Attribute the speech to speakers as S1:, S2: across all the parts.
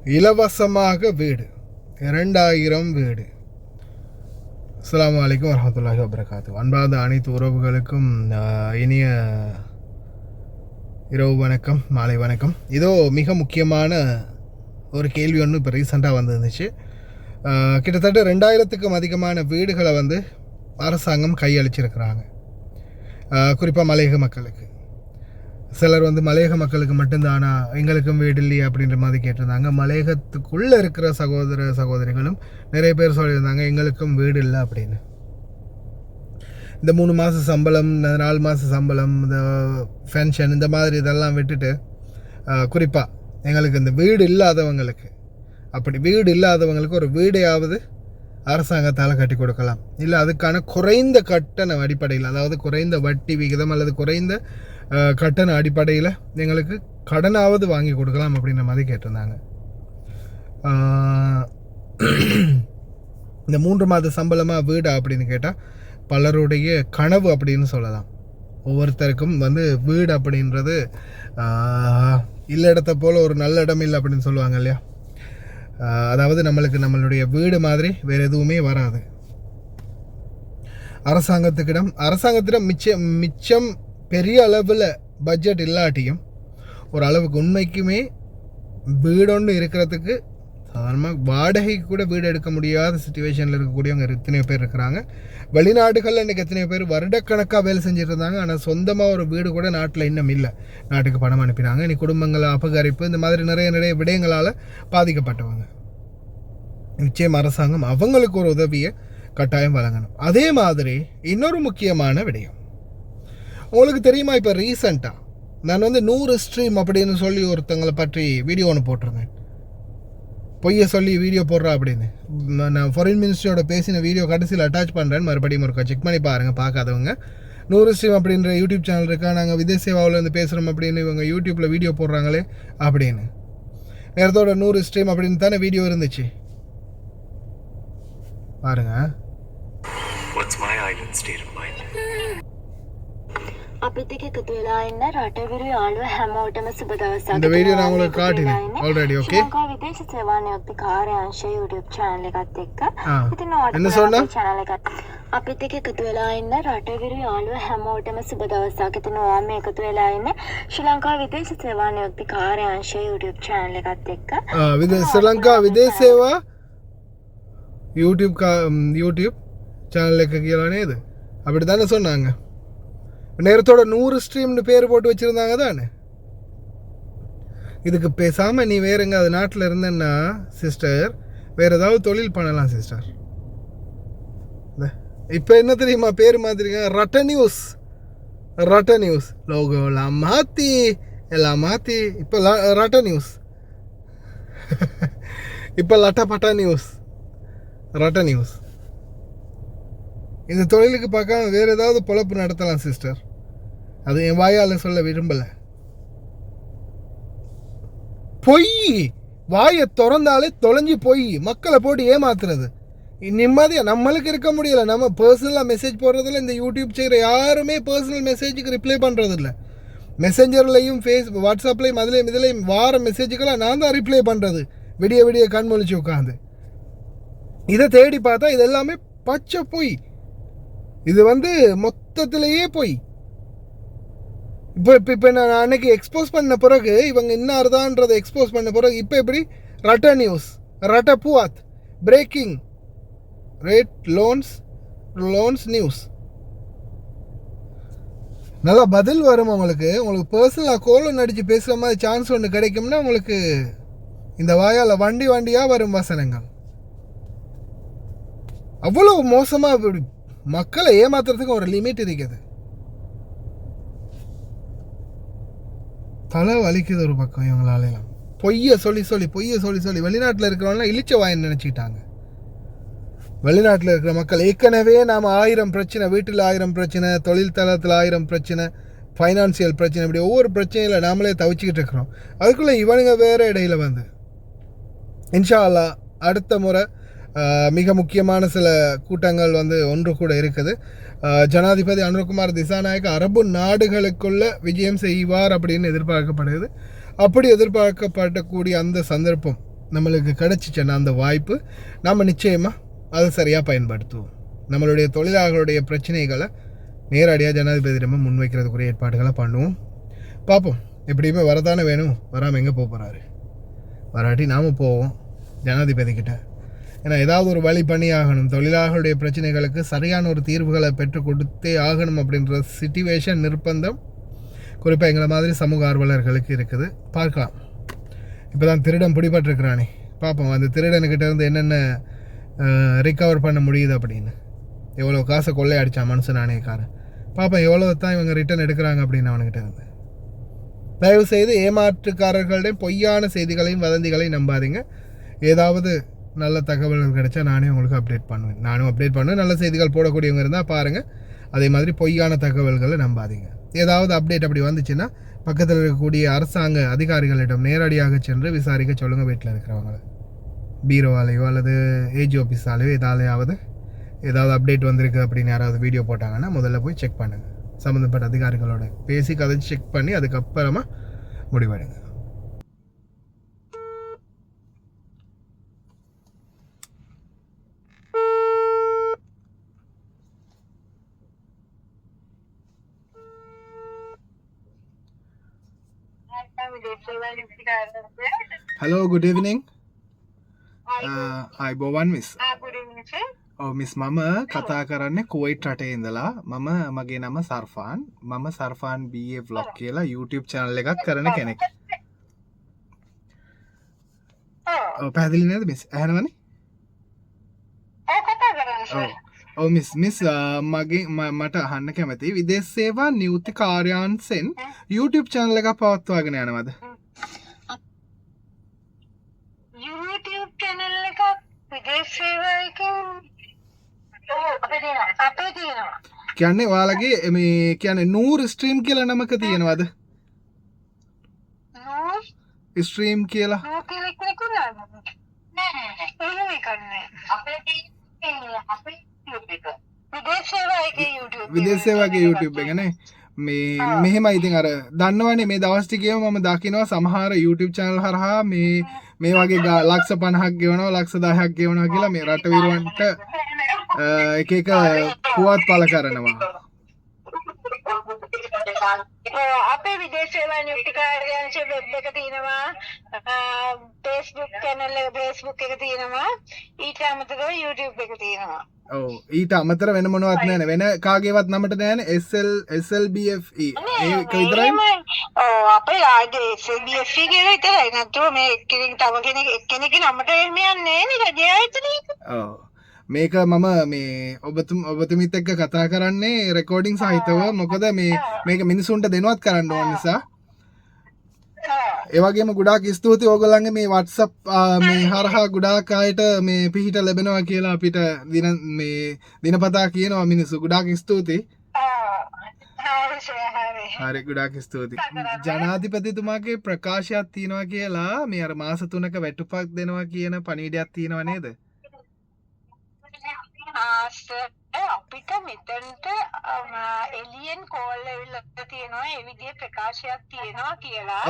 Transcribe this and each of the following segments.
S1: இலவசமாக வீடு 2000 வீடு. அஸ்ஸலாமு அலைக்கும் வரஹ்மத்துல்லாஹி வபரகாத்து. அன்பார்ந்த அனைத்து உறவுகளுக்கும் இனிய இரவு வணக்கம், மாலை வணக்கம். இதோ மிக முக்கியமான ஒரு கேள்வி ஒன்று இப்போ ரீசெண்டாக வந்துருந்துச்சு. கிட்டத்தட்ட 2000க்கும் அதிகமான வீடுகளை அரசாங்கம் கையளிச்சிருக்கிறாங்க, குறிப்பாக மலையக மக்களுக்கு. சிலர் மலையக மக்களுக்கு மட்டும்தானா, எங்களுக்கும் வீடு இல்லையா அப்படின்ற மாதிரி கேட்டிருந்தாங்க. மலையகத்துக்குள்ளே இருக்கிற சகோதர சகோதரிகளும் நிறைய பேர் சொல்லியிருந்தாங்க எங்களுக்கும் வீடு இல்லை அப்படின்னு. இந்த 3 மாத சம்பளம், 4 மாத சம்பளம், இந்த பென்ஷன், இந்த மாதிரி இதெல்லாம் விட்டுட்டு குறிப்பாக எங்களுக்கு இந்த வீடு இல்லாதவங்களுக்கு, அப்படி வீடு இல்லாதவங்களுக்கு ஒரு வீடையாவது அரசாங்கத்தால் கட்டி கொடுக்கலாம், இல்லை அதுக்கான குறைந்த கட்டண அடிப்படையில், அதாவது குறைந்த வட்டி விகிதம் அல்லது குறைந்த கட்டண அடிப்படையில் எங்களுக்கு கடனாவது வாங்கி கொடுக்கலாம் அப்படின்ற மாதிரி கேட்டிருந்தாங்க. இந்த 3 மாத சம்பளமாக வீடா அப்படின்னு கேட்டால் பலருடைய கனவு அப்படின்னு சொல்லலாம். ஒவ்வொருத்தருக்கும் வீடு அப்படின்றது இல்லை இடத்த போல் ஒரு நல்ல இடம் இல்லை அப்படின்னு சொல்லுவாங்க இல்லையா. அதாவது நம்மளுடைய வீடு மாதிரி வேறு எதுவுமே வராது. அரசாங்கத்திடம் மிச்சம் பெரிய அளவில் பட்ஜெட் இல்லாட்டியும் ஒரு அளவுக்கு உண்மைக்குமே வீடொன்று இருக்கிறதுக்கு சாதாரணமாக வாடகைக்கு கூட வீடு எடுக்க முடியாத சுச்சுவேஷனில் இருக்கக்கூடியவங்க எத்தனையோ பேர் இருக்கிறாங்க. வெளிநாடுகளில் இன்றைக்கி எத்தனையோ பேர் வருடக்கணக்காக வேலை செஞ்சுட்டு இருந்தாங்க. ஆனால் சொந்தமாக ஒரு வீடு கூட நாட்டில் இன்னும் இல்லை. நாட்டுக்கு பணம் அனுப்பினாங்க. இன்றைக்கி குடும்பங்கள் அபகரிப்பு, இந்த மாதிரி நிறைய விடயங்களால் பாதிக்கப்பட்டவங்க. நிச்சயம் அரசாங்கம் அவங்களுக்கு ஒரு உதவியை கட்டாயம் வழங்கணும். அதே மாதிரி இன்னொரு முக்கியமான விடயம் உங்களுக்கு தெரியுமா, இப்போ ரீசெண்டாக நான் 100 ஸ்ட்ரீம் அப்படின்னு சொல்லி ஒருத்தங்களை பற்றி வீடியோ ஒன்று போட்டிருந்தேன். பொய்யை சொல்லி வீடியோ போடுறா அப்படின்னு. நான் ஃபாரின் மினிஸ்ட்ரியோட பேசின வீடியோ கடைசியில் அட்டாச் பண்ணுறேன், மறுபடியும் ஒருக்கா செக் பண்ணி பாருங்கள் பார்க்காதவங்க. 100 ஸ்ட்ரீம் அப்படின்ற யூடியூப் சேனல் இருக்கா, நாங்கள் விதேச சேவாவிலேருந்து பேசுகிறோம் அப்படின்னு இவங்க யூடியூப்பில் வீடியோ போடுறாங்களே அப்படின்னு. நேரத்தோட 100 ஸ்ட்ரீம் அப்படின்னு தானே வீடியோ இருந்துச்சு, பாருங்க.
S2: අපිත් එක්ක එකතු වෙලා ඉන්න රටවිරු යාළුවෝ හැමෝටම සුබ දවසක්.
S1: இந்த வீடியோ நான் உங்களுக்கு காட்டினேன் ஆல்ரெடி. ஓகே,
S2: ලංකා විදේශ සේවා නියුක්ති කාර්යාංශය YouTube channel එකත් එක්ක ඉතින්
S1: என்ன சொன்னா
S2: channel එකත් අපිත් එක්ක එකතු වෙලා ඉන්න රටවිරු යාළුවෝ හැමෝටම සුබ දවසක්. ඉතින් ඔයා මේ එකතු වෙලා ඉන්නේ ශ්‍රී ලංකා විදේශ සේවා නියුක්ති කාර්යාංශය YouTube channel එකත් එක්ක
S1: ஸ்ரீலங்கா விதேச சேவா யூடியூப் சேனலுக்கு கீழே இது அப்படி தானே சொன்னாங்க. நேரத்தோட 100 ஸ்ட்ரீம்னு பேர் போட்டு வச்சுருந்தாங்க தானே. இதுக்கு பேசாமல் நீ வேறு எங்காவது நாட்டில் இருந்தேன்னா சிஸ்டர் வேறு ஏதாவது தொழில் பண்ணலாம் சிஸ்டர். இப்போ என்ன தெரியுமா பேர் மாற்றிருக்காங்க, ரட்ட நியூஸ் லோகோலாம் மாற்றி எல்லாம் மாற்றி இப்போ ரட்ட நியூஸ் இப்போ லட்டப்பட்ட நியூஸ், ரட்ட நியூஸ். இந்த தொழிலுக்கு பார்க்காம வேறு ஏதாவது பொழப்பு நடத்தலாம் சிஸ்டர். அது என் வாயால் சொல்ல விரும்பலை. பொய் வாயை திறந்தாலே தொலைஞ்சி பொய் மக்களை போட்டு ஏமாத்துறது. நிம்மதியாக நம்மளுக்கு இருக்க முடியலை. நம்ம பர்சனலாக மெசேஜ் போடுறதில்ல. இந்த யூடியூப் செய்கிற யாருமே பர்சனல் மெசேஜுக்கு ரிப்ளை பண்ணுறதில்ல. மெசேஞ்சர்லையும் வாட்ஸ்அப்லையும் இதுலேயும் வார மெசேஜுக்கெல்லாம் நான் தான் ரிப்ளை பண்ணுறது, விடிய கண் முழிச்சு உட்காந்து. இதை தேடி பார்த்தா இது எல்லாமே பச்சை பொய். இது மொத்தத்திலேயே பொய். இப்போ நான் அன்னைக்கு எக்ஸ்போஸ் பண்ண பிறகு இவங்க இன்னார்தான்றதை எக்ஸ்போஸ் பண்ண பிறகு இப்போ எப்படி ரட்ட நியூஸ், ரட்ட புவாத், பிரேக்கிங் ரேட் லோன்ஸ் நியூஸ். நல்லா பதில் வரும் உங்களுக்கு பர்சனலாக கோலம் நடித்து பேசுகிற மாதிரி சான்ஸ் ஒன்று கிடைக்கும்னா உங்களுக்கு இந்த வாயால் வண்டியாக வரும் வசனங்கள். அவ்வளோ மோசமாக மக்களை ஏமாத்துறதுக்கு ஒரு லிமிட் இருக்குது. தலை வலிக்குது ஒரு பக்கம் இவங்களாலாம். பொய்யை சொல்லி வெளிநாட்டில் இருக்கிறவங்களாம் இழிச்ச வாயின்னு நினச்சிக்கிட்டாங்க. வெளிநாட்டில் இருக்கிற மக்கள் ஏற்கனவே நாம் 1000 பிரச்சனை, வீட்டில் 1000 பிரச்சனை, தொழில் தளத்தில் 1000 பிரச்சனை, ஃபைனான்சியல் பிரச்சனை, இப்படி ஒவ்வொரு பிரச்சனையில் நாமளே தவிச்சிக்கிட்டு இருக்கிறோம். அதுக்குள்ளே இவனுங்க வேறு இடையில் இன்ஷா அல்லாஹ் அடுத்த முறை மிக முக்கியமான சில கூட்டங்கள் ஒன்று கூட இருக்குது. ஜனாதிபதி அனுரகுமார் திசாநாயக்க அரபு நாடுகளுக்குள்ள விஜயம் செய்வார் அப்படின்னு எதிர்பார்க்கப்படுது. அப்படி எதிர்பார்க்கப்படக்கூடிய அந்த சந்தர்ப்பம் நம்மளுக்கு கிடைச்சிச்சுன்னா அந்த வாய்ப்பு நம்ம நிச்சயமாக அதை சரியாக பயன்படுத்துவோம். நம்மளுடைய தொழிலாளர்களுடைய பிரச்சனைகளை நேரடியாக ஜனாதிபதியிடமாக முன்வைக்கிறதுக்குரிய ஏற்பாடுகளை பண்ணுவோம். பார்ப்போம். எப்படியுமே வரதானே வேணும், வராமல் எங்கே போக போகிறாரு. வராட்டி நாம் போவோம் ஜனாதிபதிக்கிட்ட. ஏன்னா ஏதாவது ஒரு வழி பண்ணி ஆகணும். தொழிலாளர்களுடைய பிரச்சனைகளுக்கு சரியான ஒரு தீர்வுகளை பெற்றுக் கொடுத்தே ஆகணும் அப்படின்ற சிச்சுவேஷன் நிர்பந்தம் குறிப்பாக எங்களை மாதிரி சமூக ஆர்வலர்களுக்கு இருக்குது. பார்க்கலாம். இப்போ தான் திருடன் பிடிபட்டிருக்கிறானே, பார்ப்போம் அந்த திருடனுக்கிட்ட இருந்து என்னென்ன ரிகவர் பண்ண முடியுது அப்படின்னு. எவ்வளோ காசை கொள்ளை அடித்தான் மனுஷன் நாணயக்காரன். பார்ப்போம் எவ்வளோ தான் இவங்க ரிட்டர்ன் எடுக்கிறாங்க அப்படின்னு அவனுக்கிட்ட இருந்து. தயவு செய்து ஏமாற்றுக்காரர்களுடைய பொய்யான செய்திகளையும் வதந்திகளையும் நம்பாதீங்க. ஏதாவது நல்ல தகவல்கள் கிடைச்சா நானே உங்களுக்கு அப்டேட் பண்ணுவேன். நானும் அப்டேட் பண்ணுவேன். நல்ல செய்திகள் போடக்கூடியவங்க இருந்தால் பாருங்கள். அதே மாதிரி பொய்யான தகவல்களை நம்பாதீங்க. ஏதாவது அப்டேட் அப்படி வந்துச்சுன்னா பக்கத்தில் இருக்கக்கூடிய அரசாங்க அதிகாரிகளிடம் நேரடியாக சென்று விசாரிக்க சொல்லுங்கள். வீட்டில் இருக்கிறவங்கள பீரோவாலேயோ அல்லது ஏஜி ஆஃபீஸாலேயோ ஏதாவது அப்டேட் வந்திருக்கு அப்படின்னு யாராவது வீடியோ போட்டாங்கன்னா முதல்ல போய் செக் பண்ணுங்கள். சம்மந்தப்பட்ட அதிகாரிகளோட பேசி கதை செக் பண்ணி அதுக்கப்புறமா முடிவெடுங்க. Hello, good evening. අයිබෝවන් මිස්. මිස් මම කතා කරන්නේ කුවයිට් රටේ ඉඳලා. මගේ නම සර්ෆාන්. මම සර්ෆාන් BA vlog කියලා YouTube channel එකක් කරන කෙනෙක්. පැහැදිලි නේද මිස්? ඇහෙනවනේ? ඔව් මිස් මට අහන්න කැමතියි විදේශ සේවා නියුක්ති කාර්යාංශෙන් YouTube channel එකක් පවත්වාගෙන යනවද?
S2: YouTube channel එකක් විදේශ සේවාවකින් අපේ තියෙනවා.
S1: කියන්නේ ඔයාලගේ මේ කියන්නේ නූර් ස්ට්‍රීම් කියලා නමක තියෙනවද?
S2: නූර්
S1: ස්ට්‍රීම් කියලා?
S2: නූර් කියලා කෙනෙකුට නෑ. එහෙම එකක් නෑ. අපේ තියෙන්නේ අපේ YouTube එක. විදේශ සේවාවකේ YouTube.
S1: විදේශ සේවාවකේ YouTube එක නේ. මේ මෙහෙමයි ඉතින් අර දන්නවනේ මේ දවස් ටිකේම මම දකිනවා සමහර YouTube channel හරහා මේ වගේ ලක්ෂ 50ක් ගෙවනවා ලක්ෂ 10ක් ගෙවනවා කියලා මේ රට විරුවන්ට එක එක පුවත් පළ කරනවා.
S2: අපේ විදේශ සේවා නියුක්ති කාර්යාංශයේ වෙබ් එක තියෙනවා. Facebook channel එක Facebook එක තියෙනවා. ඊට අමතරව YouTube එක තියෙනවා.
S1: ඔව් ඊට අමතර වෙන මොනවත් නැහැ. වෙන කාගේවත් නමට නැහැ. SLBFE ඒක විතරයි.
S2: ඔව් අපේ ආයේ SLBFE කියලා විතරයි. නැත්නම් මේ තව එක්කෙනෙක්ගේ නමට එන්නේ නැහැ නේද? ජයයිතනේ.
S1: ඔව් මේක මම මේ ඔබතුමිත් එක්ක කතා කරන්නේ රෙකෝඩින් සහිතව. මොකද මේක මිනිසුන්ට දෙනවත් කරන්න ඕන නිසා. ඒ වගේම ගොඩාක් ස්තුතියි ඕගොල්ලන්ගේ මේ WhatsApp මේ හරහා ගොඩාක් අයට මේ පිහිට ලැබෙනවා කියලා අපිට දිනපතා කියනවා මිනිස්සු. ගොඩාක් ස්තුතියි. හරි ගොඩාක් ස්තුතියි. ජනාධිපතිතුමාගේ ප්‍රකාශයක් තියෙනවා කියලා මේ අර මාස 3ක වැටුපක් දෙනවා කියන පණිවිඩයක් තියෙනව නේද?
S2: අපිට මෙතනට එලියන් කෝල් ඇවිල්ලා තියෙනවා ඒ විදිහේ ප්‍රකාශයක් තියෙනවා කියලා.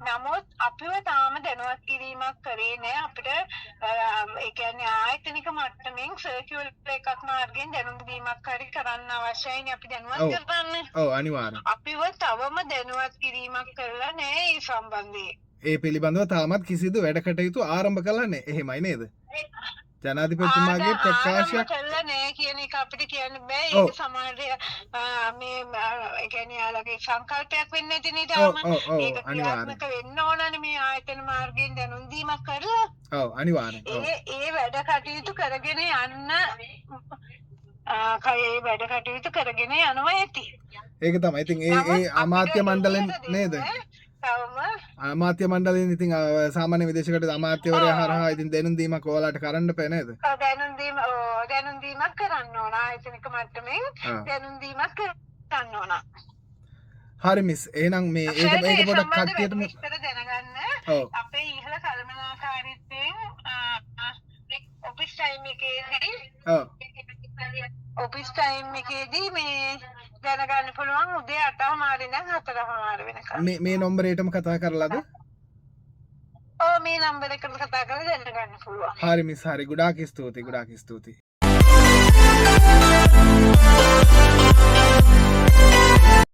S2: නමුත් අපිව තාම දැනුවත් කිරීමක් කරේ නැහැ. අපිට ඒ කියන්නේ ආයතනික මට්ටමින් සර්කියුලර් එකක් මාර්ගයෙන් දැනුම් දීමක් හරි කරන්න අවශ්‍යයිනේ. අපි දැනුවත් කරන්න.
S1: ඔව් අනිවාර්යයෙන්.
S2: අපිව තවම දැනුවත් කිරීමක් කරලා නැහැ මේ සම්බන්ධයෙන්.
S1: ඒ පිළිබඳව තාමත් කිසිදු වැඩ කටයුතු ආරම්භ කළා නැහැ. එහෙමයි නේද? ජනාධිපතිතුමාගේ ප්‍රකාශයක්
S2: කළා නෑ කියන එක අපිට කියන්න බෑ. ඒක සමහර මේ ඒ කියන්නේ යාලගේ සංකල්පයක් වෙන්නේ නැති නේද? ඒක ක්‍රියාත්මක වෙන්න ඕනනේ මේ ආයතන මාර්ගයෙන් දැනුම් දීමක් කරලා.
S1: ඔව් අනිවාර්යෙන්.
S2: ඒ වැඩ කටයුතු කරගෙන යන්න කයේ වැඩ කටයුතු කරගෙන යනවා ඇති.
S1: ඒක තමයි. ඉතින් ඒ අමාත්‍ය මණ්ඩලෙන් නේද? අමාත්‍ය මණ්ඩලයෙන් ඉතින් සාමාන්‍ය විදේශකට අමාත්‍යවරයා හරහා ඉතින් දැනුම් දීමක් ඔයාලට කරන්න බෑ නේද?
S2: දැනුම් දීමක් කරන්න ඕන. ආයතනික මට්ටමින් දැනුම් දීමක් කරන්න ඕන.
S1: හරි මිස්. එහෙනම් මේ ඒක පොඩක් කට්ටියට
S2: විස්තර දැනගන්න. අපේ ඉහළ කළමනාකාරීත්වයෙන් ඔෆිස් ටයිම් එකේදී ඔෆිස් ටයිම් එකේදී මේ දැනගන්න පුළුවන් උදේ 8:00 ඉඳන් 4:00 වෙනකම්.
S1: මේ නම්බරේටම කතා කරලාද?
S2: ඔව් මේ නම්බර එකට කතා කරලා දැනගන්න පුළුවන්.
S1: හරි මිස් හරි ගොඩාක් ස්තුතියි.